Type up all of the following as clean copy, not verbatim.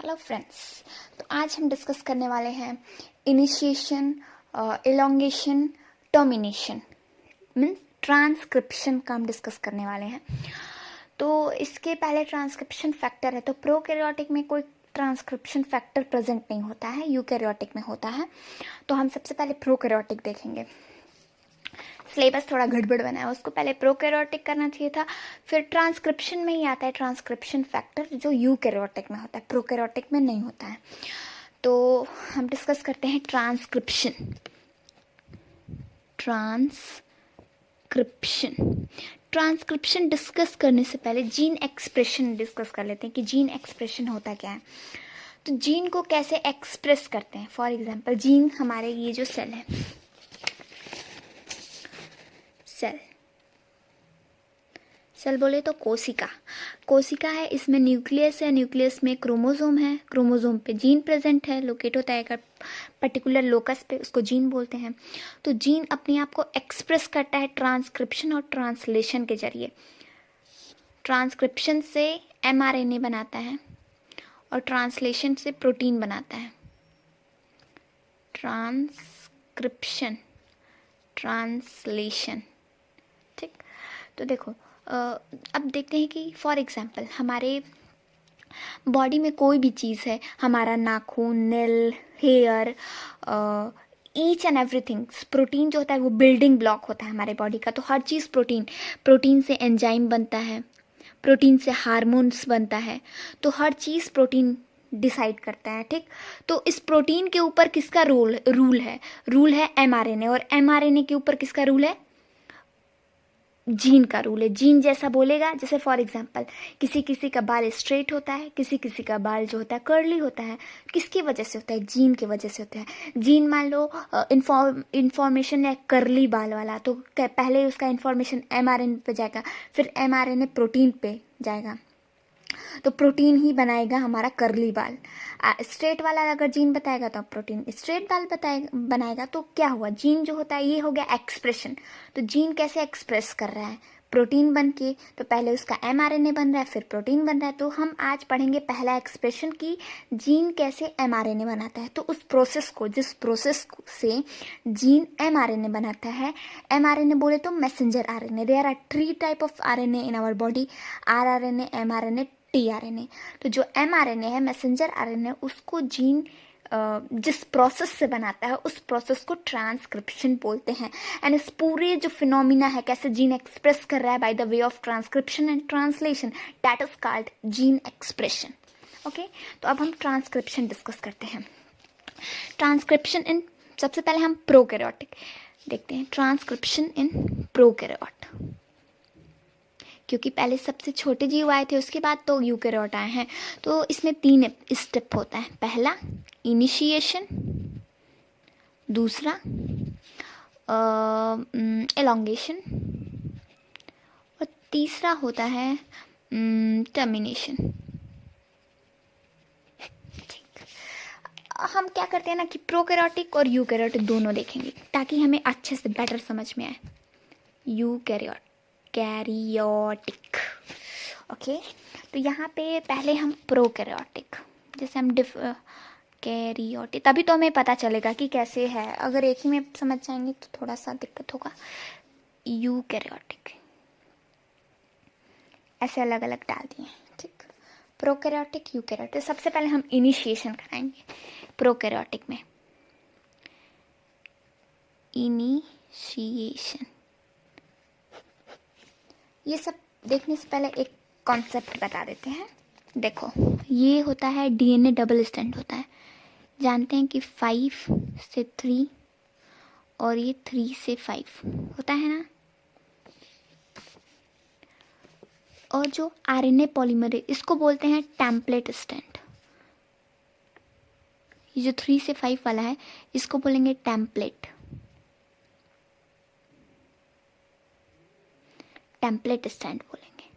Hello friends. तो आज हम डिस्कस करने वाले हैं initiation, elongation, termination means transcription का हम डिस्कस करने वाले हैं। तो इसके पहले ट्रांसक्रिप्शन फैक्टर है, तो प्रोकैरियोटिक में कोई ट्रांसक्रिप्शन फैक्टर प्रेजेंट नहीं होता है, यूकैरियोटिक में होता है। तो हम सबसे पहले प्रोकैरियोटिक देखेंगे। सिलेबस थोड़ा गड़बड़ बना है, उसको पहले प्रोकैरियोटिक करना चाहिए था, फिर ट्रांसक्रिप्शन में ही आता है ट्रांसक्रिप्शन फैक्टर जो यूकैरियोटिक में होता है, प्रोकैरियोटिक में नहीं होता है। तो हम डिस्कस करते हैं ट्रांसक्रिप्शन। ट्रांसक्रिप्शन डिस्कस करने से पहले जीन एक्सप्रेशन डिस्कस कर लेते हैं कि जीन एक्सप्रेशन होता क्या है। तो जीन को कैसे एक्सप्रेस करते हैं। फॉर एग्जाम्पल जीन हमारे ये जो सेल है, सेल बोले तो कोशिका है, इसमें न्यूक्लियस है, न्यूक्लियस में क्रोमोसोम है, क्रोमोसोम पे जीन प्रेजेंट है, लोकेट होता है एक पर्टिकुलर लोकस पे, उसको जीन बोलते हैं। तो जीन अपने आप को एक्सप्रेस करता है ट्रांसक्रिप्शन और ट्रांसलेशन के जरिए। ट्रांसक्रिप्शन से mRNA बनाता है और ट्रांसलेशन से प्रोटीन बनाता है। ट्रांसक्रिप्शन, ट्रांसलेशन, ठीक। तो देखो अब देखते हैं कि फॉर एग्जांपल हमारे बॉडी में कोई भी चीज़ है, हमारा नाखून, nail, hair, each and everything, protein जो होता है वो बिल्डिंग ब्लॉक होता है हमारे बॉडी का। तो हर चीज़ प्रोटीन से एंजाइम बनता है, प्रोटीन से हार्मोन्स बनता है, तो हर चीज़ प्रोटीन डिसाइड करता है, ठीक। तो इस प्रोटीन के ऊपर किसका रूल है mRNA, और mRNA के ऊपर किसका रूल है, जीन का रूल है। जीन जैसा बोलेगा, जैसे फॉर एग्जांपल किसी किसी का बाल स्ट्रेट होता है, किसी किसी का बाल जो होता है कर्ली होता है, किसकी वजह से होता है, जीन की वजह से होता है। जीन मान लो इंफॉर्मेशन है कर्ली बाल वाला, तो पहले उसका इंफॉर्मेशन mRNA पे जाएगा, फिर mRNA प्रोटीन पे जाएगा, तो प्रोटीन ही बनाएगा हमारा कर्ली बाल। स्ट्रेट वाला अगर जीन बताएगा तो प्रोटीन स्ट्रेट बाल बनाएगा। तो क्या हुआ, जीन जो होता है ये हो गया एक्सप्रेशन। तो जीन कैसे एक्सप्रेस कर रहा है, प्रोटीन बन के, तो पहले उसका mRNA बन रहा है, फिर प्रोटीन बन रहा है। तो हम आज पढ़ेंगे पहला एक्सप्रेशन की जीन कैसे mRNA बनाता है। तो उस प्रोसेस को, जिस प्रोसेस से जीन mRNA बनाता है, mRNA बोले तो messenger RNA। There are 3 type of RNA in our body, rRNA, mRNA, tRNA। तो जो mRNA है, मैसेंजर RNA, उसको जीन जिस प्रोसेस से बनाता है उस प्रोसेस को ट्रांसक्रिप्शन बोलते हैं। एंड इस पूरे जो फिनोमिना है, कैसे जीन एक्सप्रेस कर रहा है by the way of transcription and translation, that is called gene expression. Okay, तो अब हम ट्रांसक्रिप्शन डिस्कस करते हैं। ट्रांसक्रिप्शन इन, सबसे पहले हम प्रोकैरियोटिक देखते हैं। ट्रांसक्रिप्शन इन प्रोकैरियोट, क्योंकि पहले सबसे छोटे जीव आए थे, उसके बाद तो यूकैरियोट आए हैं। तो इसमें 3 स्टेप होता है। पहला इनिशिएशन, दूसरा एलोंगेशन, और तीसरा होता है टर्मिनेशन। हम क्या करते हैं ना कि प्रोकैरियोटिक और यूकैरियोटिक दोनों देखेंगे ताकि हमें अच्छे से बेटर समझ में आए। Karyotic, okay. तो यहाँ पे पहले हम प्रोकैरियोटिक, जैसे हम कैरियोटिक, तभी तो हमें पता चलेगा कि कैसे है। अगर एक ही में समझ जाएंगे तो थोड़ा सा दिक्कत होगा। यूकैरियोटिक ऐसे अलग अलग डाल दिए, ठीक। Prokaryotic, eukaryotic. सबसे पहले हम इनिशिएशन कराएंगे प्रोकैरियोटिक में। इनिशिएशन, ये सब देखने से पहले एक कॉन्सेप्ट बता देते हैं। देखो, ये होता है DNA डबल स्टैंड होता है। जानते हैं कि 5 से 3 और ये 3 से 5 होता है ना। और जो RNA पॉलीमरेज, इसको बोलते हैं टेम्पलेट स्टैंड। ये जो 3 से 5 वाला है, इसको बोलेंगे टेम्पलेट स्टैंड बोलेंगे।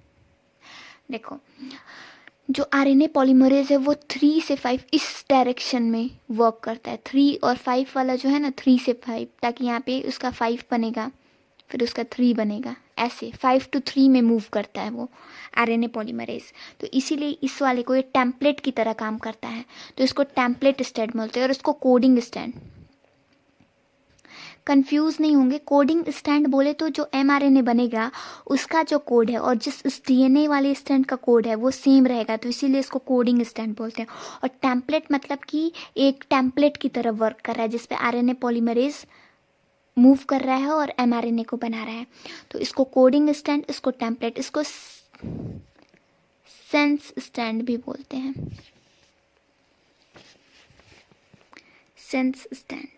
देखो, जो RNA पॉलीमरेज है वो 3 से 5 इस डायरेक्शन में वर्क करता है। 3 और 5 वाला जो है ना, 3 से 5, ताकि यहाँ पे उसका 5 बनेगा फिर उसका 3 बनेगा, ऐसे 5 to 3 में मूव करता है वो आरएनए पॉलीमरेज। तो इसीलिए इस वाले को ये टेम्पलेट की तरह काम करता है, तो इसको टेम्पलेट स्टैंड बोलते हैं और इसको कोडिंग स्टैंड। कंफ्यूज नहीं होंगे, कोडिंग स्टैंड बोले तो जो mRNA बनेगा उसका जो कोड है और जिस इस DNA वाले स्टैंड का कोड है वो सेम रहेगा, तो इसीलिए इसको कोडिंग स्टैंड बोलते हैं। और टेम्पलेट मतलब कि एक टेम्पलेट की तरह वर्क कर रहा है जिसपे आरएनए पॉलीमरेज मूव कर रहा है और mRNA को बना रहा है। तो इसको कोडिंग स्टैंड, इसको टेम्पलेट, इसको सेंस स्टैंड भी बोलते हैं, सेंस स्टैंड।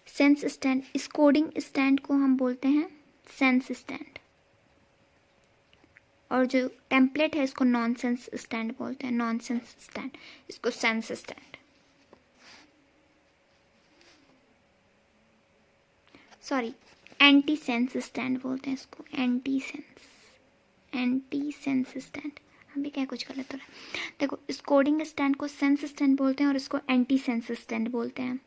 सेंस स्टैंड, इस कोडिंग स्टैंड को हम बोलते हैं सेंस स्टैंड, और जो टेम्पलेट है इसको नॉनसेंस स्टैंड बोलते हैं, नॉनसेंस स्टैंड, इसको sense stand, sorry anti sense stand बोलते हैं इसको, एंटी सेंस स्टैंड। अभी क्या कुछ गलत हो रहा है, देखो इस कोडिंग स्टैंड को सेंस स्टैंड बोलते हैं और इसको एंटी सेंस स्टैंड बोलते हैं।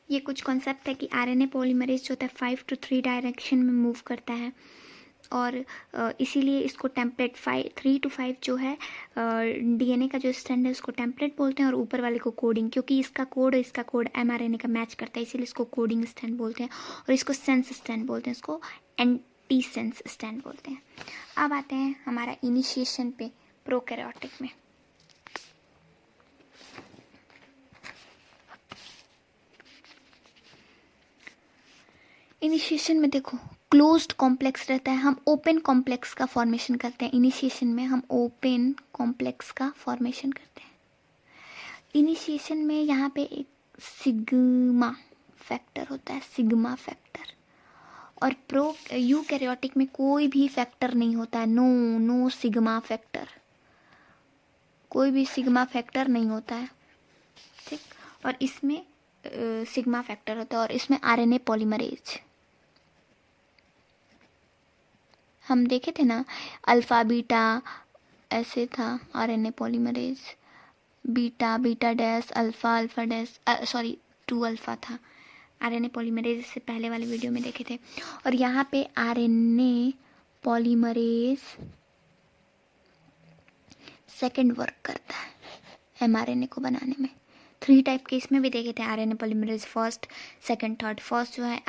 ये कुछ कॉन्सेप्ट है कि आरएनए पॉलीमरेज जो होता है 5 to 3 डायरेक्शन में मूव करता है, और इसीलिए इसको टेम्पलेट 3 to 5 जो है डीएनए का जो स्टैंड है उसको टेम्पलेट बोलते हैं, और ऊपर वाले को कोडिंग, क्योंकि इसका कोड एमआरएनए का मैच करता है इसीलिए इसको कोडिंग स्टैंड बोलते हैं, और इसको सेंस स्टैंड बोलते हैं, इसको एंटी सेंस स्टैंड बोलते हैं। अब आते हैं हमारा इनिशिएशन पे प्रोकैरियोटिक में। इनिशिएशन में देखो क्लोज्ड कॉम्प्लेक्स रहता है, हम ओपन कॉम्प्लेक्स का फॉर्मेशन करते हैं। इनिशिएशन में हम ओपन कॉम्प्लेक्स का फॉर्मेशन करते हैं। इनिशिएशन में यहाँ पे एक सिग्मा फैक्टर होता है, सिग्मा फैक्टर, और यूकैरियोटिक में कोई भी फैक्टर नहीं होता है, नो सिग्मा फैक्टर, कोई भी सिग्मा फैक्टर नहीं होता है, ठीक। और इसमें सिग्मा फैक्टर होता है, और इसमें आरएनए पॉलीमरेज हम देखे थे ना, अल्फा बीटा ऐसे था RNA polymerase, beta dash alpha dash, sorry 2 alpha था आरएनए पॉलीमरेज, से पहले वाले वीडियो में देखे थे। और यहाँ पे आरएनए पॉलीमरेज सेकंड वर्क करता है एमआरएनए को बनाने में। 3 टाइप के इसमें भी देखे थे RNA polymerase, first second third. First जो है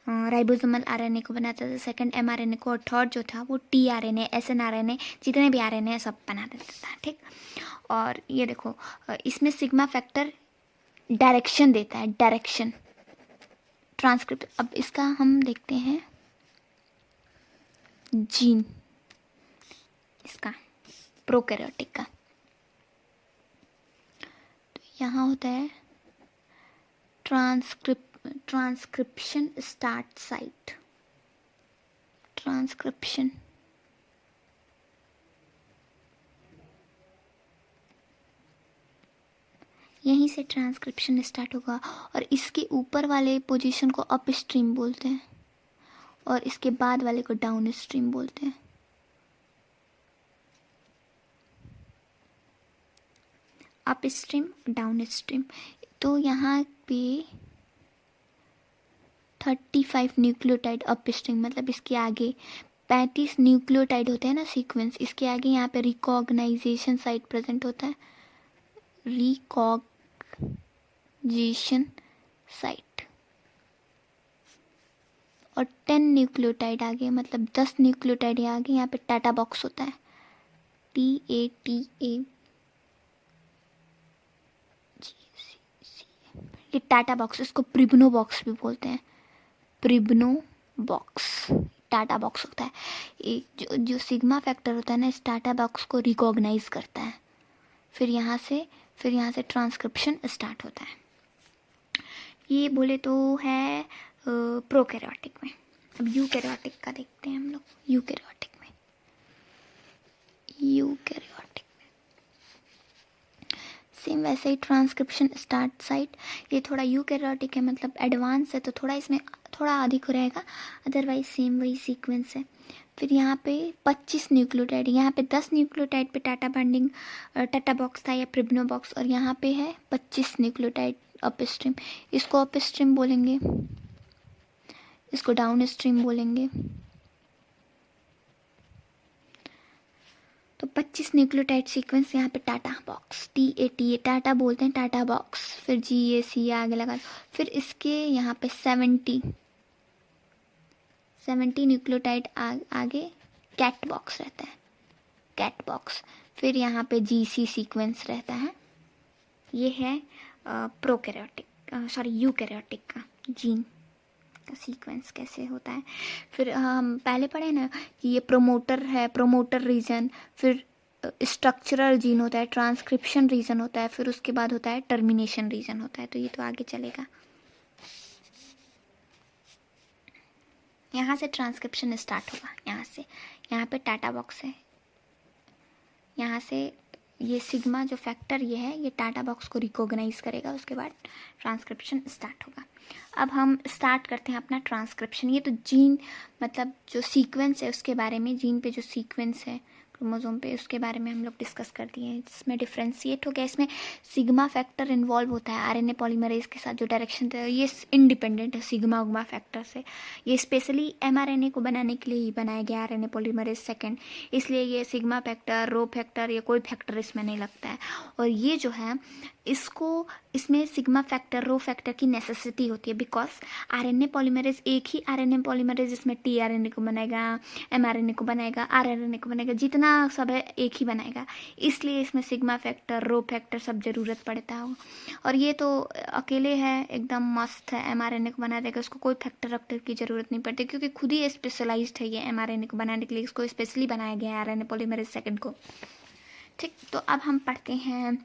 राइबोसोमल आरएनए को बनाता था, सेकंड एमआरएनए को, और थर्ड जो था वो टीआरएनए, एसएनआरएनए, जितने भी आरएनए सब बना देता था, ठीक। और ये देखो इसमें सिग्मा फैक्टर डायरेक्शन देता है, डायरेक्शन ट्रांसक्रिप्ट। अब इसका हम देखते हैं जीन, इसका प्रोकैरियोटिक का, तो यहाँ होता है ट्रांसक्रिप्शन स्टार्ट साइट, ट्रांसक्रिप्शन, यहीं से ट्रांसक्रिप्शन स्टार्ट होगा, और इसके ऊपर वाले पोजीशन को अप स्ट्रीम बोलते हैं और इसके बाद वाले को डाउन स्ट्रीम बोलते हैं। Up stream, down stream. तो यहाँ पे 35 न्यूक्लियोटाइड अप स्ट्रीम, मतलब इसके आगे 35 न्यूक्लियोटाइड होते हैं ना सीक्वेंस, इसके आगे यहाँ पे रिकॉग्नाइजेशन साइट प्रेजेंट होता है, रिकॉग्निशन साइट, और 10 न्यूक्लियोटाइड आगे, मतलब 10 न्यूक्लियोटाइड आगे यहाँ पे टाटा बॉक्स होता है, TATA, ये टाटा बॉक्स, इसको प्रिब्नो बॉक्स भी बोलते हैं, प्रिब्नो बॉक्स, टाटा बॉक्स होता है। ये जो सिग्मा फैक्टर होता है ना, इस टाटा बॉक्स को रिकॉग्नाइज करता है, फिर यहाँ से ट्रांसक्रिप्शन स्टार्ट होता है। ये बोले तो है प्रोकैरियोटिक में। अब यूकैरियोटिक का देखते हैं हम लोग। यूकैरियोटिक में सेम वैसे ही ट्रांसक्रिप्शन स्टार्ट साइट, ये थोड़ा यूकैरियोटिक है, मतलब एडवांस है, तो थोड़ा इसमें थोड़ा अधिक रहेगा, अदरवाइज सेम वही सीक्वेंस है। फिर यहाँ पे 25 न्यूक्लियोटाइड, यहाँ पे 10 न्यूक्लियोटाइड पे टाटा बॉक्स था या प्रिब्नो बॉक्स, और यहाँ पे है 25 न्यूक्लियोटाइड अप स्ट्रीम, इसको अप स्ट्रीम बोलेंगे, इसको डाउन स्ट्रीम बोलेंगे। तो 25 न्यूक्लियोटाइड सीक्वेंस यहाँ पे टाटा बॉक्स, TATA टाटा बोलते हैं, टाटा बॉक्स, फिर GAC आगे लगा, फिर इसके यहाँ पे 70 न्यूक्लियोटाइड आगे कैट बॉक्स रहता है, कैट बॉक्स। फिर यहाँ पे GC सीक्वेंस रहता है, ये है प्रोकैरियोटिक सॉरी यूकैरियोटिक का जीन का सीक्वेंस कैसे होता है। फिर हम पहले पढ़े ना कि ये प्रोमोटर है, प्रोमोटर रीजन, फिर स्ट्रक्चरल जीन होता है, ट्रांसक्रिप्शन रीजन होता है, फिर उसके बाद होता है टर्मिनेशन रीजन होता है। तो ये तो आगे चलेगा। यहाँ से ट्रांसक्रिप्शन स्टार्ट होगा, यहाँ से, यहाँ पे टाटा बॉक्स है, यहाँ से ये सिग्मा जो फैक्टर ये है, ये टाटा बॉक्स को रिकॉग्नाइज करेगा, उसके बाद ट्रांसक्रिप्शन स्टार्ट होगा। अब हम स्टार्ट करते हैं अपना ट्रांसक्रिप्शन। ये तो जीन मतलब जो सीक्वेंस है उसके बारे में, जीन पे जो सीक्वेंस है क्रोमोसोम पे उसके बारे में हम लोग डिस्कस कर दिए हैं। इसमें डिफ्रेंशिएट हो गया, इसमें सिग्मा फैक्टर इन्वॉल्व होता है RNA पॉलीमरेज के साथ जो डायरेक्शन है ये इंडिपेंडेंट है सिग्मा उग्मा फैक्टर से। ये स्पेशली mRNA को बनाने के लिए ही बनाया गया RNA पॉलीमरेज सेकेंड, इसलिए ये सिग्मा फैक्टर, रो फैक्टर, या कोई फैक्टर इसमें नहीं लगता है। और ये जो है इसमें सिग्मा फैक्टर, रो फैक्टर की नेसेसिटी होती है, बिकॉज RNA पॉलीमरेज एक ही RNA पॉलीमरेज इसमें tRNA को बनाएगा, mRNA को बनाएगा, rRNA को बनाएगा, जितना सब है एक ही बनाएगा, इसलिए इसमें सिग्मा फैक्टर, रो फैक्टर सब जरूरत पड़ता है। और ये तो अकेले है, एकदम मस्त है, mRNA को बना देगा, उसको कोई फैक्टर वैक्टर की जरूरत नहीं पड़ती, क्योंकि खुद ही स्पेशलाइज्ड है ये mRNA को बनाने के लिए, इसको स्पेशली बनाया गया है RNA पॉलीमरेज सेकेंड को। ठीक, तो अब हम पढ़ते हैं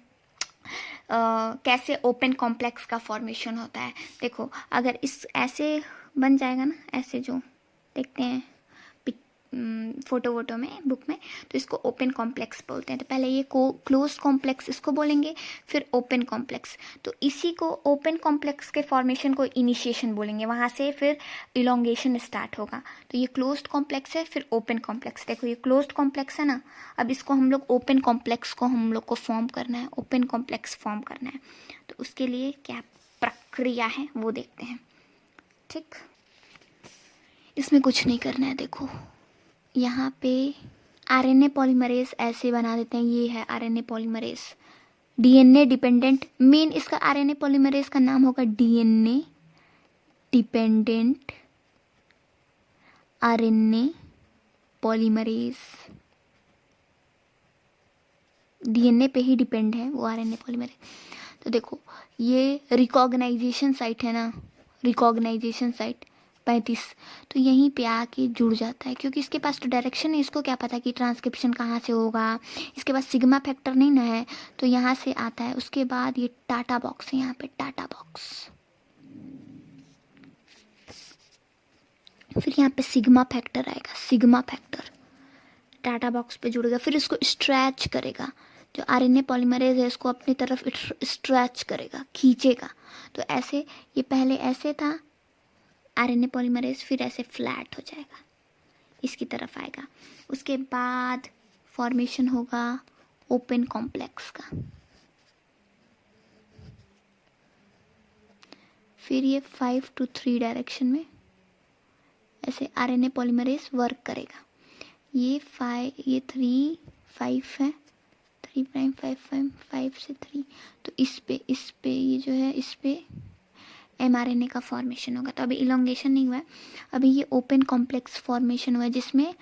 कैसे ओपन कॉम्प्लेक्स का फॉर्मेशन होता है। देखो अगर इस ऐसे बन जाएगा ना, ऐसे जो देखते हैं फोटो वोटो में, बुक में, तो इसको ओपन कॉम्प्लेक्स बोलते हैं। तो पहले ये क्लोज कॉम्प्लेक्स इसको बोलेंगे, फिर ओपन कॉम्प्लेक्स। तो इसी को ओपन कॉम्प्लेक्स के फॉर्मेशन को इनिशिएशन बोलेंगे, वहाँ से फिर इलोंगेशन स्टार्ट होगा। तो ये क्लोज्ड कॉम्प्लेक्स है, फिर ओपन कॉम्प्लेक्स। देखो ये क्लोज्ड कॉम्प्लेक्स है ना, अब इसको हम लोग ओपन कॉम्प्लेक्स को हम लोग को फॉर्म करना है, ओपन कॉम्प्लेक्स फॉर्म करना है। तो उसके लिए क्या प्रक्रिया है वो देखते हैं। ठीक, इसमें कुछ नहीं करना है। देखो यहाँ पे RNA पॉलीमरेज ऐसे बना देते हैं, ये है RNA polymerase, DNA dependent. Main इसका RNA पॉलीमरेज का नाम होगा DNA dependent RNA polymerase. DNA पे ही डिपेंड है वो RNA पॉलीमरेज। तो देखो ये रिकॉग्नाइजेशन साइट है ना, रिकॉग्नाइजेशन साइट 35, तो यहीं पे आके जुड़ जाता है, क्योंकि इसके पास तो डायरेक्शन है, इसको क्या पता कि ट्रांसक्रिप्शन कहाँ से होगा, इसके पास सिग्मा फैक्टर नहीं ना है, तो यहाँ से आता है। उसके बाद ये टाटा बॉक्स है, यहाँ पे टाटा बॉक्स, फिर यहाँ पे सिग्मा फैक्टर आएगा, सिग्मा फैक्टर टाटा बॉक्स पे जुड़ेगा, फिर इसको स्ट्रेच करेगा, जो RNA पॉलीमरेज है इसको अपनी तरफ स्ट्रेच करेगा, खींचेगा। तो ऐसे ये पहले ऐसे था RNA पॉलीमरेज, फिर ऐसे फ्लैट हो जाएगा, इसकी तरफ आएगा। उसके बाद फॉर्मेशन होगा ओपन कॉम्प्लेक्स का, फिर ये 5 to 3 डायरेक्शन में ऐसे RNA पॉलीमरेज वर्क करेगा। ये 3 5 है, 3 प्राइम 5 से 3, तो इस पे ये जो है इस पे mRNA का फॉर्मेशन होगा। तो अभी इलोंगेशन नहीं हुआ है, अभी ये ओपन कॉम्प्लेक्स फॉर्मेशन हुआ है, जिसमें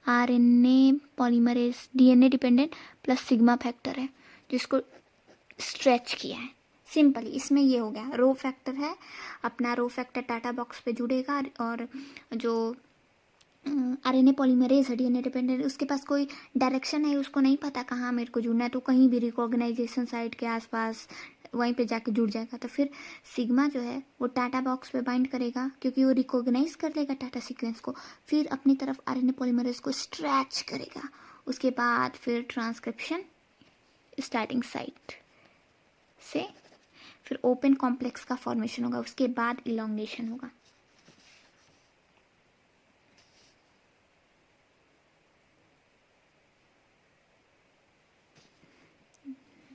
RNA polymerase DNA dependent plus sigma factor है, जिसको स्ट्रेच किया है। सिंपली इसमें ये हो गया, रो फैक्टर है अपना, रो फैक्टर टाटा बॉक्स पे जुड़ेगा, और जो RNA पॉलीमरेज है DNA डिपेंडेंट, उसके पास कोई डायरेक्शन है, उसको नहीं पता कहाँ मेरे को जुड़ना है, तो कहीं भी रिकॉग्नाइजेशन साइट के आसपास वहीं पे जाके जुड़ जाएगा। तो फिर सिग्मा जो है वो टाटा बॉक्स पे बाइंड करेगा, क्योंकि वो रिकॉग्नाइज कर लेगा टाटा सीक्वेंस को, फिर अपनी तरफ RNA पॉलीमरेज को स्ट्रेच करेगा। उसके बाद फिर ट्रांसक्रिप्शन स्टार्टिंग साइट से, फिर ओपन कॉम्प्लेक्स का फॉर्मेशन होगा, उसके बाद इलोंगेशन होगा।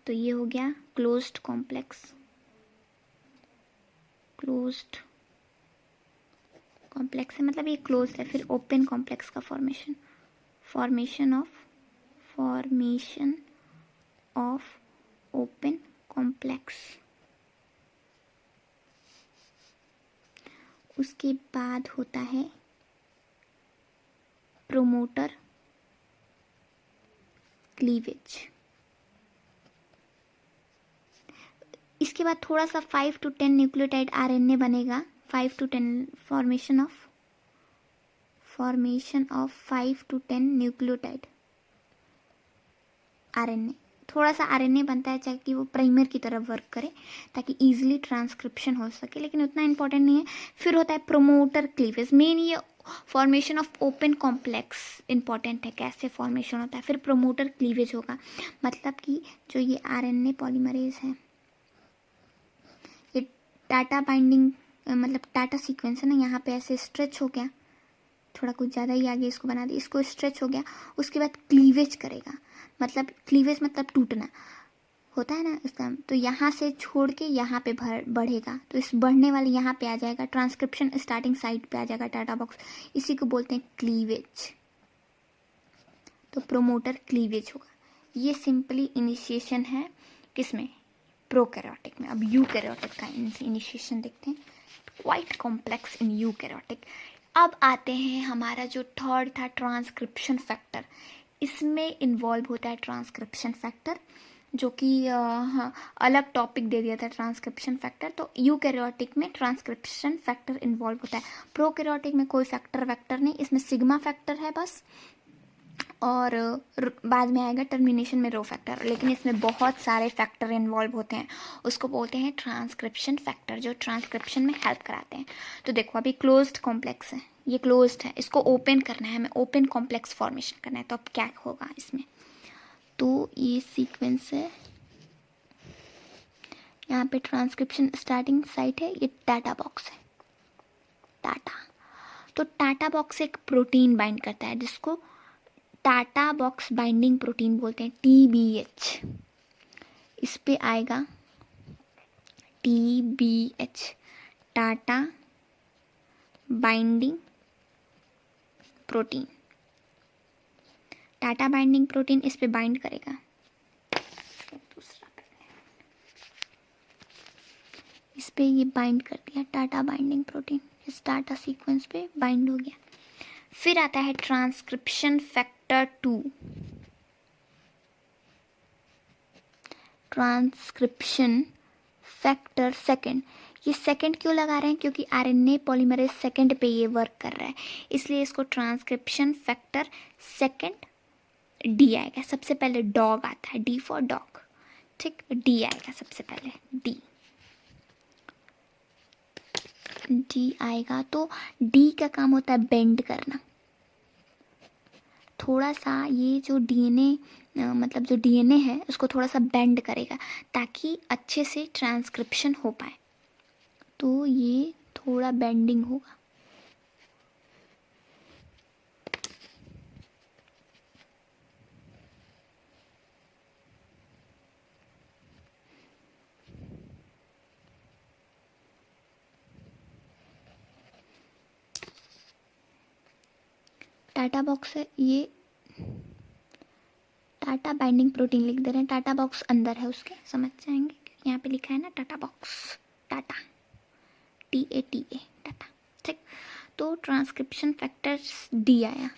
तो ये हो गया क्लोज्ड कॉम्प्लेक्स। क्लोज्ड कॉम्प्लेक्स है, मतलब ये क्लोज है। फिर ओपन कॉम्प्लेक्स का फॉर्मेशन ऑफ ओपन कॉम्प्लेक्स। उसके बाद होता है प्रोमोटर क्लीवेज। इसके बाद थोड़ा सा 5 to 10 न्यूक्लियोटाइड आरएनए बनेगा। 5 to 10 formation of 5 to 10 nucleotide RNA. थोड़ा सा आरएनए बनता है ताकि वो प्राइमर की तरफ वर्क करे, ताकि इजीली ट्रांसक्रिप्शन हो सके, लेकिन उतना इंपॉर्टेंट नहीं है। फिर होता है प्रोमोटर क्लीवेज। मेन ये formation of open complex important है, कैसे फॉर्मेशन होता है। फिर प्रोमोटर क्लीवेज होगा, मतलब कि जो ये आरएनए पॉलीमरेज है, ये टाटा बाइंडिंग मतलब टाटा सीक्वेंस है ना, यहाँ पे ऐसे स्ट्रेच हो गया, थोड़ा कुछ ज़्यादा ही आगे इसको बना दिया, इसको स्ट्रेच हो गया। उसके बाद क्लीवेज करेगा, मतलब क्लीवेज मतलब टूटना होता है ना उसका। तो यहाँ से छोड़ के यहाँ पे बढ़ेगा, तो इस बढ़ने वाले यहाँ पे आ जाएगा, ट्रांसक्रिप्शन स्टार्टिंग साइट पे आ जाएगा टाटा बॉक्स। इसी को बोलते हैं क्लीवेज। तो प्रोमोटर क्लीवेज होगा। ये सिंपली इनिशिएशन है किसमें? प्रोकैरियोटिक में। अब यूकैरियोटिक का इनिशिएशन देखते हैं। Quite complex in eukaryotic. अब आते हैं हमारा जो थर्ड था ट्रांसक्रिप्शन फैक्टर। इसमें इन्वॉल्व होता है ट्रांसक्रिप्शन फैक्टर, जो कि अलग टॉपिक दे दिया था ट्रांसक्रिप्शन फैक्टर। तो यूकैरियोटिक में ट्रांसक्रिप्शन फैक्टर इन्वॉल्व होता है। प्रोकैरियोटिक में कोई फैक्टर वैक्टर नहीं, इसमें सिग्मा फैक्टर है बस, और बाद में आएगा टर्मिनेशन में रो फैक्टर। लेकिन इसमें बहुत सारे फैक्टर इन्वॉल्व होते हैं, उसको बोलते हैं ट्रांसक्रिप्शन फैक्टर, जो ट्रांसक्रिप्शन में हेल्प कराते हैं। तो देखो अभी क्लोज्ड कॉम्प्लेक्स है, ये क्लोज्ड है, इसको ओपन करना है हमें, ओपन कॉम्प्लेक्स फॉर्मेशन करना है। तो अब क्या होगा इसमें? तो ये सीक्वेंस है, यहाँ पे ट्रांसक्रिप्शन स्टार्टिंग साइट है, ये टाटा बॉक्स है, टाटा। तो टाटा बॉक्स एक प्रोटीन बाइंड करता है जिसको टाटा बॉक्स बाइंडिंग प्रोटीन बोलते हैं, TBH। इस पे आएगा TBH, Tata binding protein. Tata binding protein इस पे बाइंड करेगा। इस पे ये बाइंड कर दिया, टाटा बाइंडिंग प्रोटीन इस टाटा सीक्वेंस पे बाइंड हो गया। फिर आता है transcription factor 2। Transcription factor second. ये सेकंड क्यों लगा रहे हैं? क्योंकि आरएनए पॉलीमरेज सेकंड पे ये वर्क कर रहा है, इसलिए इसको ट्रांसक्रिप्शन फैक्टर सेकंड डी आएगा। सबसे पहले डॉग आता है, डी फॉर डॉग, ठीक। डी आएगा सबसे पहले, डी आएगा। तो डी का काम होता है बेंड करना। थोड़ा सा ये जो डीएनए मतलब जो डीएनए है उसको थोड़ा सा बेंड करेगा ताकि अच्छे से ट्रांसक्रिप्शन हो पाए। तो ये थोड़ा बेंडिंग होगा। टाटा बॉक्स है, ये टाटा बाइंडिंग प्रोटीन लिख दे रहे हैं, टाटा बॉक्स अंदर है उसके, समझ जाएंगे क्योंकि यहाँ पे लिखा है ना TATA box, Tata TATA Tata, ठीक। तो ट्रांसक्रिप्शन फैक्टर डी आया।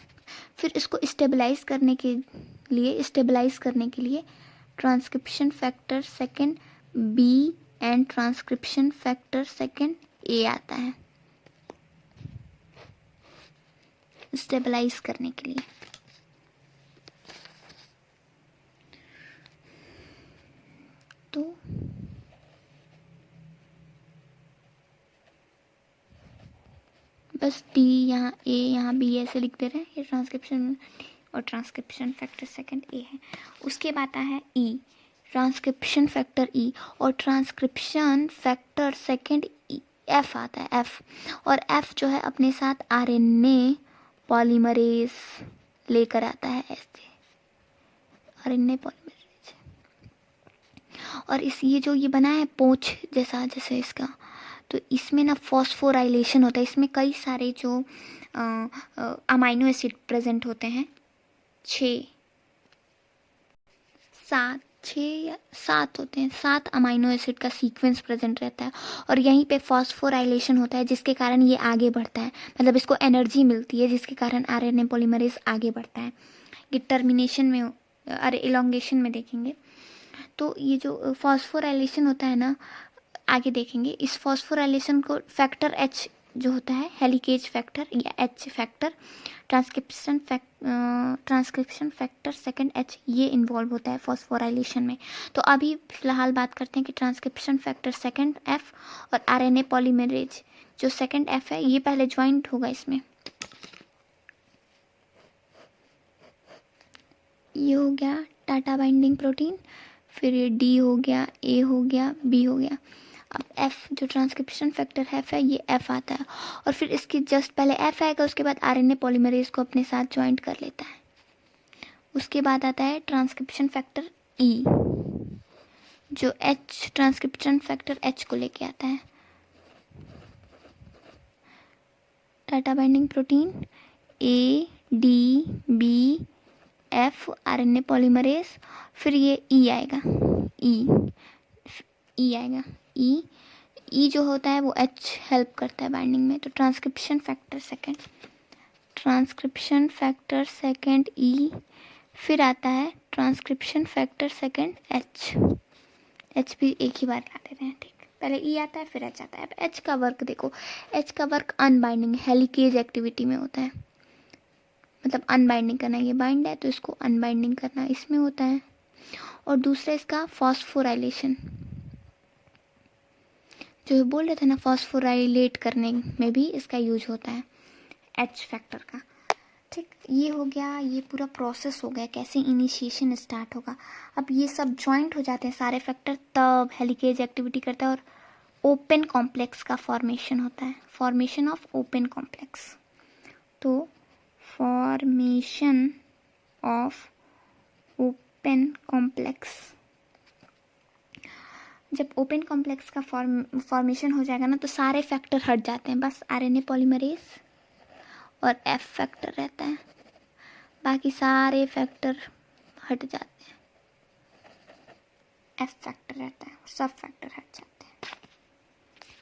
फिर इसको स्टेबलाइज करने के लिए transcription factor second B and transcription factor second A आता है स्टेबलाइज करने के लिए। तो बस डी यहाँ ए यहाँ बी ऐसे लिख दे रहे हैं, ये ट्रांसक्रिप्शन और ट्रांसक्रिप्शन फैक्टर सेकंड ए है। उसके बाद आता है ई, ट्रांसक्रिप्शन फैक्टर ई, और ट्रांसक्रिप्शन फैक्टर सेकंड एफ आता है, एफ। और एफ जो है अपने साथ आरएनए पॉलीमरेज लेकर आता है, ऐसे आरएनए पॉलीमरेज। और इस ये जो ये बना है पोंछ जैसा, जैसे इसका, तो इसमें ना फॉस्फोराइलेशन होता है, इसमें कई सारे जो अमाइनो एसिड प्रेजेंट होते हैं, 6 होते हैं, 7 अमाइनो एसिड का सीक्वेंस प्रेजेंट रहता है और यहीं पे फॉस्फोराइलेशन होता है जिसके कारण ये आगे बढ़ता है, मतलब इसको एनर्जी मिलती है जिसके कारण आरएनए पॉलीमरेज आगे बढ़ता है। ये टर्मिनेशन में इलोंगेशन में देखेंगे तो ये जो फॉस्फोराइलेशन होता है ना, आगे देखेंगे इस फॉस्फोराइलेशन को फैक्टर एच जो होता है, हेलिकेज फैक्टर या H factor, transcription factor second H, ये इन्वॉल्व होता है फॉस्फोराइलेशन में। तो अभी फिलहाल बात करते हैं कि ट्रांसक्रिप्शन फैक्टर सेकंड एफ और आरएनए पॉलीमरेज जो सेकंड एफ है ये पहले ज्वाइंट होगा इसमें। ये हो गया टाटा बाइंडिंग प्रोटीन, फिर ये डी हो गया, ए हो गया, बी हो गया। अब एफ जो ट्रांसक्रिप्शन फैक्टर एफ है ये एफ आता है और फिर इसकी जस्ट पहले एफ आएगा, उसके बाद आरएनए पॉलीमरेज को अपने साथ ज्वाइंट कर लेता है। उसके बाद आता है ट्रांसक्रिप्शन फैक्टर ई जो एच ट्रांसक्रिप्शन फैक्टर एच को लेके आता है। TATA binding protein A D B F RNA polymerase, फिर ये ई आएगा, ई आएगा, ई जो होता है वो एच हेल्प करता है बाइंडिंग में। तो ट्रांसक्रिप्शन फैक्टर सेकंड ई, फिर आता है ट्रांसक्रिप्शन फैक्टर सेकंड एच भी एक ही बार ला देते हैं, ठीक। पहले ई आता है फिर एच आता है। अब एच का वर्क देखो, एच का वर्क अनबाइंडिंग हेलिकेज एक्टिविटी में होता है, मतलब अनबाइंडिंग करना, ये बाइंड है तो इसको अनबाइंडिंग करना इसमें होता है। और दूसरा इसका फॉस्फोराइलेशन, जो बोल रहे थे ना फॉस्फोराइलेट करने में भी इसका यूज होता है एच फैक्टर का, ठीक। ये हो गया, ये पूरा प्रोसेस हो गया कैसे इनिशिएशन स्टार्ट होगा। अब ये सब जॉइंट हो जाते हैं सारे फैक्टर, तब हेलिकेज एक्टिविटी करता है और ओपन कॉम्प्लेक्स का फॉर्मेशन होता है, फॉर्मेशन ऑफ ओपन कॉम्प्लेक्स। तो फॉर्मेशन ऑफ ओपन कॉम्प्लेक्स, जब ओपन कॉम्प्लेक्स का फॉर्मेशन हो जाएगा ना तो सारे फैक्टर हट जाते हैं, बस आरएनए पॉलीमरेज और एफ फैक्टर रहता है, बाकी सारे फैक्टर हट जाते हैं, एफ फैक्टर रहता है, सब फैक्टर हट जाते हैं।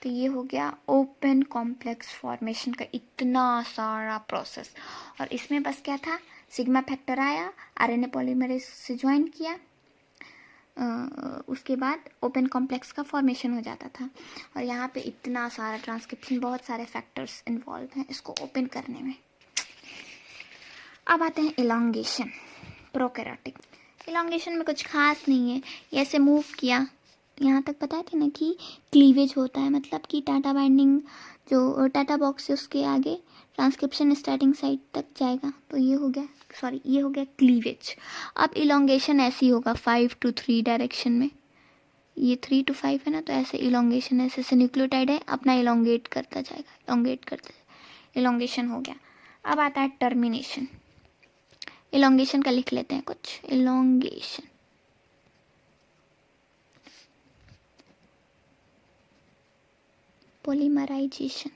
तो ये हो गया ओपन कॉम्प्लेक्स फॉर्मेशन का इतना सारा प्रोसेस। और इसमें बस क्या था, सिग्मा फैक्टर आया, आरएनए पॉलीमरेज से ज्वाइन किया, उसके बाद ओपन कॉम्प्लेक्स का फॉर्मेशन हो जाता था। और यहाँ पे इतना सारा ट्रांसक्रिप्शन, बहुत सारे फैक्टर्स इन्वॉल्व हैं इसको ओपन करने में। अब आते हैं इलॉन्गेशन, प्रोकैरियोटिक। इलॉन्गेशन में कुछ खास नहीं है, ये ऐसे मूव किया, यहाँ तक पता थे ना कि क्लीवेज होता है, मतलब कि टाटा बाइंडिंग जो टाटा बॉक्स है उसके आगे ट्रांसक्रिप्शन स्टार्टिंग साइट तक जाएगा, तो ये हो गया, सॉरी ये हो गया क्लीवेज। अब इलॉन्गेशन ऐसी होगा 5 to 3 डायरेक्शन में, ये 3 to 5 है ना, तो ऐसे इलॉन्गेशन ऐसे न्यूक्लियोटाइड है अपना इलॉन्गेट करता जाएगा, इलॉन्गेशन हो गया। अब आता है टर्मिनेशन, इलॉन्गेशन का लिख लेते हैं कुछ, elongation polymerization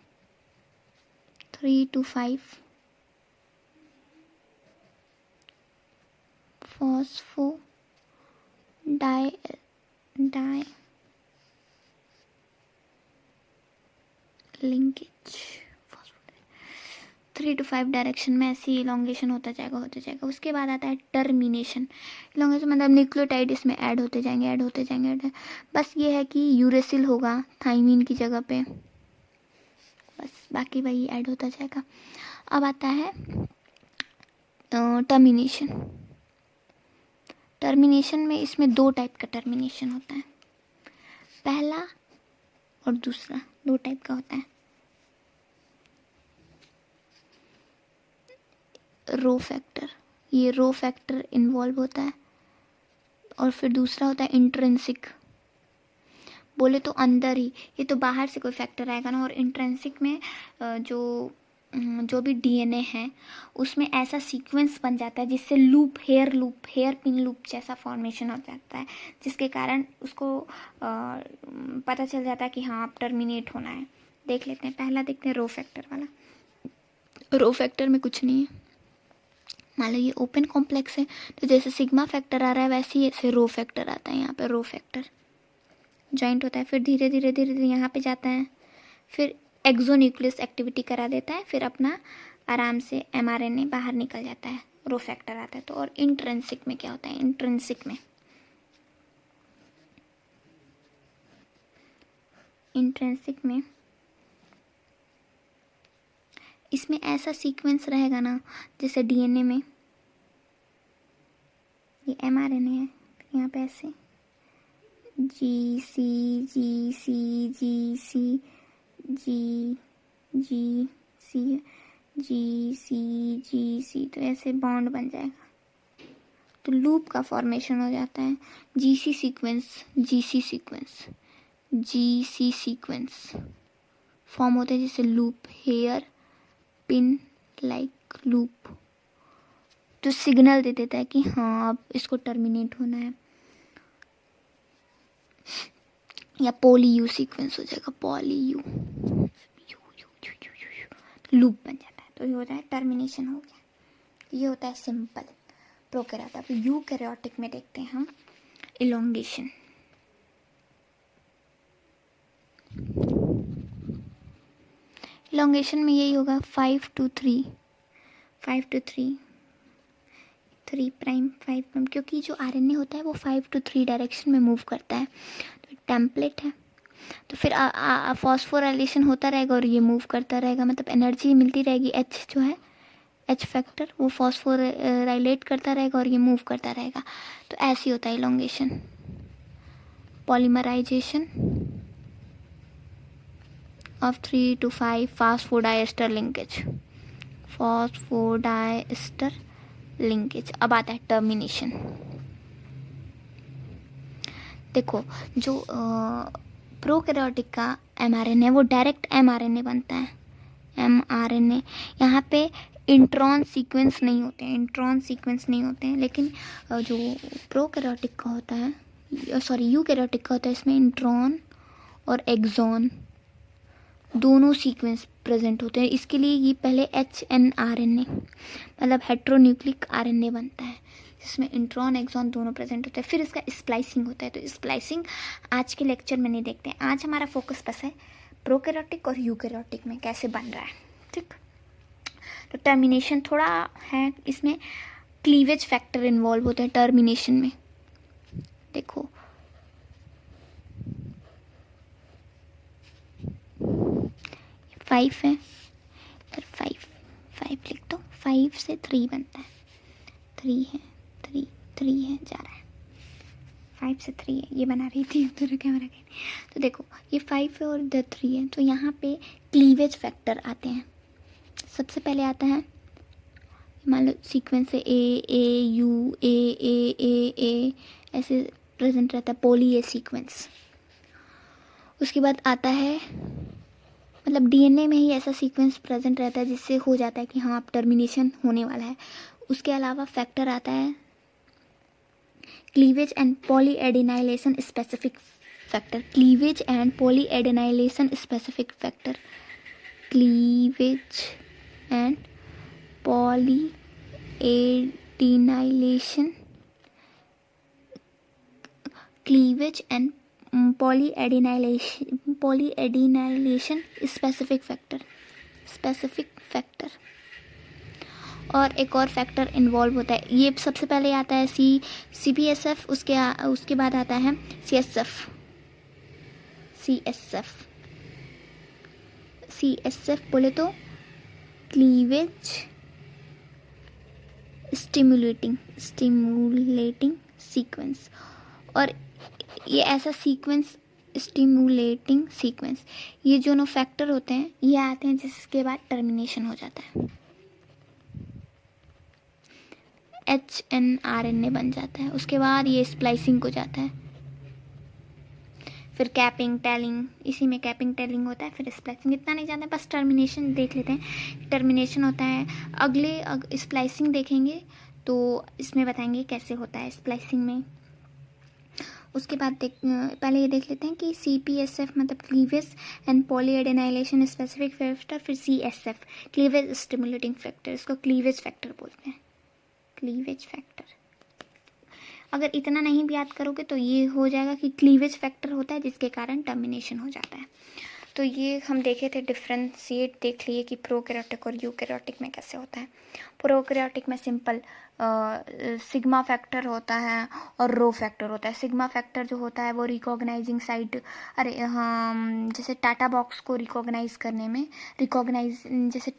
3 to 5 phosphodie linkage 3 to 5 direction में ऐसी इलॉन्गेशन होता जाएगा। उसके बाद आता है टर्मिनेशन, इलॉन्गेशन मतलब न्यूक्लियोटाइड इसमें ऐड होते जाएंगे। बस ये है कि यूरेसिल होगा थाइमीन की जगह पे, बस बाकी वही ऐड होता जाएगा। अब आता है टर्मिनेशन। टर्मिनेशन में इसमें 2 टाइप का टर्मिनेशन होता है, पहला और दूसरा 2 टाइप का होता है। रो फैक्टर, ये रो फैक्टर इन्वॉल्व होता है, और फिर दूसरा होता है इंट्रिंसिक, बोले तो अंदर ही, ये तो बाहर से कोई फैक्टर आएगा ना, और इंट्रिंसिक में जो जो भी डीएनए है उसमें ऐसा सीक्वेंस बन जाता है जिससे हेयर पिन लूप जैसा फॉर्मेशन हो जाता है, जिसके कारण उसको पता चल जाता है कि हाँ अब टर्मिनेट होना है। देख लेते हैं, पहला देखते हैं रो फैक्टर वाला। रो फैक्टर में कुछ नहीं है। मान लो ये ओपन कॉम्प्लेक्स है, तो जैसे सिग्मा फैक्टर आ रहा है वैसे ही ऐसे रो फैक्टर आता है। यहाँ पे रो फैक्टर जॉइंट होता है, फिर धीरे धीरे धीरे धीरे यहाँ पे जाता है, फिर एक्सोन्यूक्लियस एक्टिविटी करा देता है, फिर अपना आराम से एमआरएनए बाहर निकल जाता है, रो फैक्टर आता है। तो और इंट्रिंसिक में क्या होता है? इंट्रिंसिक में इसमें ऐसा सीक्वेंस रहेगा ना, जैसे डीएनए में ये एमआरएनए है, यहाँ पे ऐसे जी सी जी सी जी सी जी जी सी जी सी जी सी, तो ऐसे बॉन्ड बन जाएगा, तो लूप का फॉर्मेशन हो जाता है। जीसी सीक्वेंस फॉर्म होते हैं जैसे loop, hairpin like loop, तो सिग्नल दे देता है कि हाँ अब इसको टर्मिनेट होना है। या पॉली यू सीक्वेंस हो जाएगा, पॉली यू लूप बन जाता है, तो ये होता है टर्मिनेशन हो गया। ये होता है सिंपल प्रोकैरियोट। अब यूकैरियोटिक में देखते हैं हम इलोंगेशन। इलोंगेशन में यही होगा 5 to 3 3 प्राइम 5 प्राइम, क्योंकि जो आरएनए होता है वो 5 to 3 डायरेक्शन में मूव करता है। तो टेम्पलेट है, तो फिर फॉस्फोराइलेशन होता रहेगा और ये मूव करता रहेगा, मतलब एनर्जी मिलती रहेगी। एच जो है एच फैक्टर वो फॉस्फोराइलेट करता रहेगा और ये मूव करता रहेगा। तो ऐसे होता है elongation. Polymerization of 3 to 5 phosphodiester linkage. अब आता है टर्मिनेशन। देखो जो प्रोकैरियोटिक का एमआरएनए वो डायरेक्ट एमआरएनए बनता है, एमआरएनए। यहाँ पे इंट्रॉन सीक्वेंस नहीं होते हैं, लेकिन जो प्रोकैरियोटिक का होता है, यूकैरियोटिक का होता है, इसमें इंट्रॉन और एक्सॉन दोनों सीक्वेंस प्रेजेंट होते हैं। इसके लिए ये पहले HNRNA मतलब हेट्रोन्यूक्लिक आरएनए बनता है, जिसमें इंट्रॉन एक्सॉन दोनों प्रेजेंट होते हैं। फिर इसका स्प्लाइसिंग होता है। तो स्प्लाइसिंग आज के लेक्चर में नहीं देखते हैं, आज हमारा फोकस बस है प्रोकैरियोटिक और यूकैरियोटिक में कैसे बन रहा है। ठीक, तो टर्मिनेशन थोड़ा है, इसमें क्लीवेज फैक्टर इन्वॉल्व होते हैं टर्मिनेशन में। देखो 5 है, फिर 5 लिख दो, 5 से 3 बनता है, 3 है, 3 है, जा रहा है, 5 से 3 है, ये बना रही थी तो कैमरा के। तो देखो ये 5 है और इधर 3 है, तो यहाँ पे क्लीवेज फैक्टर आते हैं। सबसे पहले आता है, मान लो सीक्वेंस है AAU A ऐसे प्रेजेंट रहता है, पॉली ए सीक्वेंस। उसके बाद आता है, मतलब डीएनए में ही ऐसा सीक्वेंस प्रेजेंट रहता है जिससे हो जाता है कि हाँ अब टर्मिनेशन होने वाला है। उसके अलावा फैक्टर आता है cleavage and polyadenylation specific factor, cleavage and polyadenylation specific factor, cleavage and polyadenylation, polyadenylation specific factor. और एक और फैक्टर इन्वॉल्व होता है, ये सबसे पहले आता है CPSF, उसके बाद आता है CSF बोले तो क्लीवेज स्टिमुलेटिंग सीक्वेंस। और ये ऐसा सीक्वेंस स्टिमुलेटिंग सीक्वेंस, ये जो फैक्टर होते हैं ये आते हैं जिसके बाद टर्मिनेशन हो जाता है, HNRNA बन जाता है। उसके बाद ये स्प्लाइसिंग हो जाता है, फिर कैपिंग टेलिंग, इसी में कैपिंग टेलिंग होता है, फिर स्प्लाइसिंग। इतना नहीं जानते, बस टर्मिनेशन देख लेते हैं। टर्मिनेशन होता है, अगले स्प्लाइसिंग देखेंगे तो इसमें बताएंगे कैसे होता है स्प्लाइसिंग में। उसके बाद पहले ये देख लेते हैं कि CPSF मतलब cleavage and polyadenylation specific factor, फिर CSF क्लीवेज स्टिमुलेटिंग फैक्टर, इसको क्लीवेज फैक्टर बोलते हैं, क्लीवेज फैक्टर। अगर इतना नहीं भी याद करोगे तो ये हो जाएगा कि क्लीवेज फैक्टर होता है जिसके कारण टर्मिनेशन हो जाता है। तो ये हम देखे थे, डिफ्रेंशिएट देख लिए कि प्रोकैरियोटिक और यूकैरियोटिक में कैसे होता है। प्रोकैरियोटिक में सिंपल सिग्मा फैक्टर होता है और रो फैक्टर होता है। सिग्मा फैक्टर जो होता है वो रिकॉग्नाइजिंग साइट, अरे हाँ, जैसे टाटा बॉक्स को रिकॉग्नाइज करने में, जैसे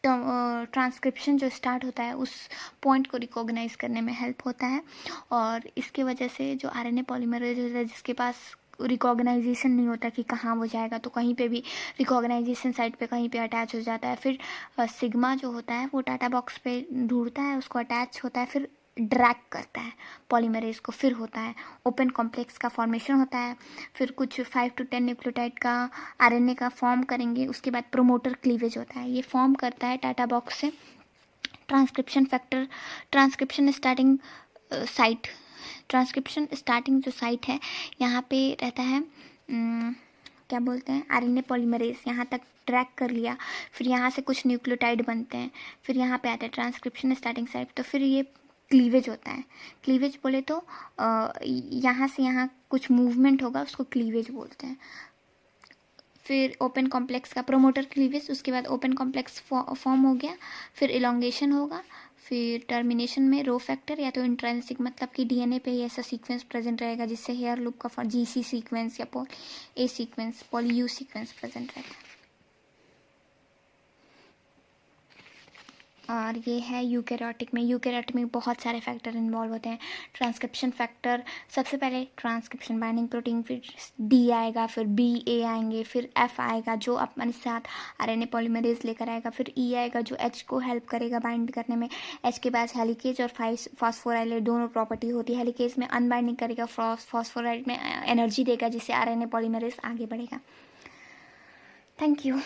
ट्रांसक्रिप्शन जो स्टार्ट होता है उस पॉइंट को रिकॉग्नाइज करने में हेल्प होता है। और इसके वजह से जो RNA पॉलीमरेज होता है जिसके पास रिकॉग्नाइजेशन नहीं होता कि कहाँ वो जाएगा, तो कहीं पे भी रिकॉग्नाइजेशन साइट पे कहीं पे अटैच हो जाता है। फिर सिग्मा जो होता है वो टाटा बॉक्स पे ढूंढता है, उसको अटैच होता है, फिर ड्रैग करता है पॉलीमरेज को, फिर होता है ओपन कॉम्प्लेक्स का फॉर्मेशन होता है। फिर कुछ 5 to 10 न्यूक्लियोटाइड का RNA का फॉर्म करेंगे। उसके बाद प्रोमोटर क्लीवेज होता है, ये फॉर्म करता है टाटा बॉक्स से transcription factor. Transcription starting site, transcription starting जो साइट है यहाँ पे रहता है, क्या बोलते हैं, RNA पॉलीमरेज यहाँ तक ट्रैक कर लिया, फिर यहाँ से कुछ न्यूक्लियोटाइड बनते हैं, फिर यहाँ पे आता है ट्रांसक्रिप्शन स्टार्टिंग साइट, तो फिर ये क्लीवेज होता है। क्लीवेज बोले तो यहाँ से यहाँ कुछ मूवमेंट होगा, उसको क्लीवेज बोलते हैं। फिर ओपन कॉम्प्लेक्स का प्रोमोटर क्लीवेज, उसके बाद ओपन कॉम्प्लेक्स फॉर्म हो गया, फिर इलोंगेशन होगा, फिर टर्मिनेशन में रो फैक्टर या तो इंट्रेंसिक मतलब कि DNA पे ही ऐसा सीक्वेंस प्रेजेंट रहेगा जिससे हेयर लूप का GC सीक्वेंस या A sequence, poly U sequence present रहेगा। और ये है यूकैरियोटिक में। यूकैरियोटिक में बहुत सारे फैक्टर इन्वॉल्व होते हैं। ट्रांसक्रिप्शन फैक्टर, सबसे पहले ट्रांसक्रिप्शन बाइंडिंग प्रोटीन, फिर D आएगा, फिर B A आएंगे, फिर F आएगा जो अपने साथ RNA पॉलीमरेज लेकर आएगा, फिर E आएगा जो H को हेल्प करेगा बाइंड करने में। H के बाद हेलिकेज और फॉस्फोराइलेट दोनों प्रॉपर्टी होती है। हेलिकेज में अनबाइंडिंग करेगा, फॉस्फोराइलेट में एनर्जी देगा जिससे RNA पॉलीमरेज आगे बढ़ेगा। Thank you.